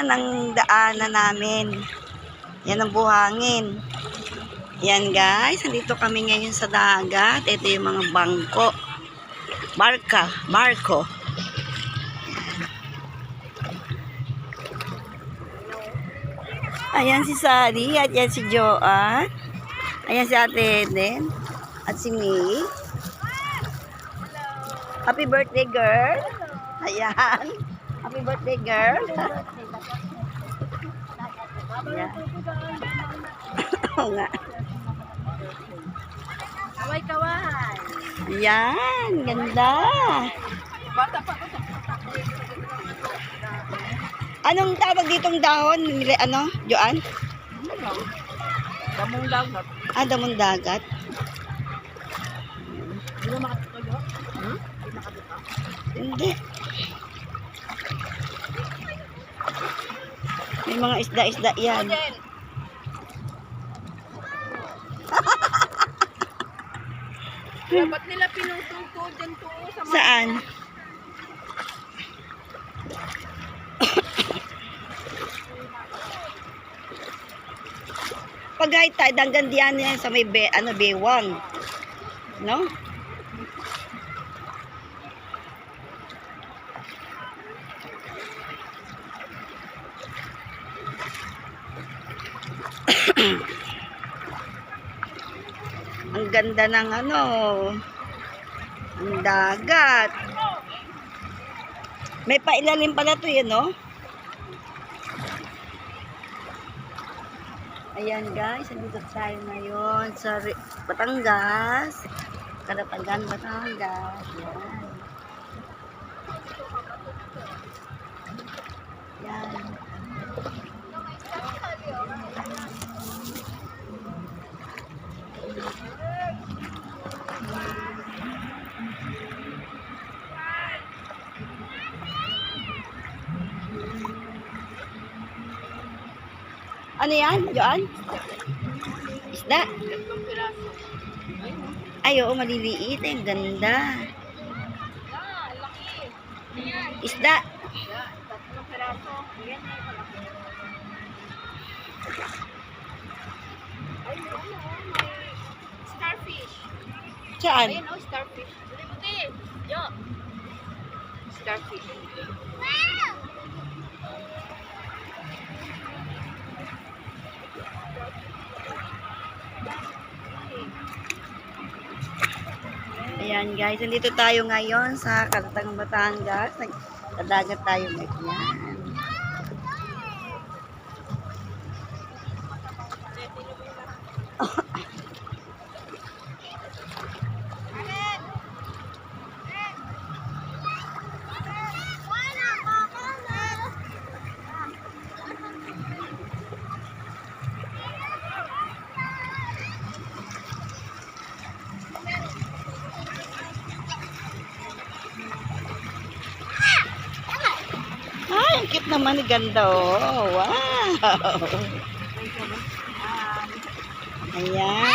yan ang daanan namin. Yan ang buhangin. Yan guys, nandito kami ngayon sa dagat. Ito yung mga bangko. Barko. Ayan si Sally at yan si Joanne. Ayan si Ate Eden at si May. Happy birthday, girl. Ayan. Happy birthday, girl. Ayan. Oo nga. Kaway-kaway. Ayan. Ganda. Bata pa. Anong tawag ditong dahon? Ano, Joanne? Damong dagat. Damong dagat. Hindi mo makatuto yun? Hindi makatuto. Hindi. May mga isda-isda yan. Dapat nila pinutungtod dyan to sa mga... Saan? Pag high tide, hanggang diyan yan sa may bewang. No? Ang ganda ng ano, ang dagat. May pailalim pala to yun, no? Ayan guys, nandito tayo ngayon sa Batangas. Karatagan, Batangas. Ayan. Ayan. Ano yan, Joanne? Isda? Ay, oo, maliliit. Ay, ang ganda. Isda. Starfish. Saan? Ayun, oh, starfish. Buti. Yo. Starfish. Ayan guys, nandito tayo ngayon sa Karatagang Batangas. Nagdadagat tayo ngayon. Ay, ang cute naman ni ganda oh. Wow. Ayan.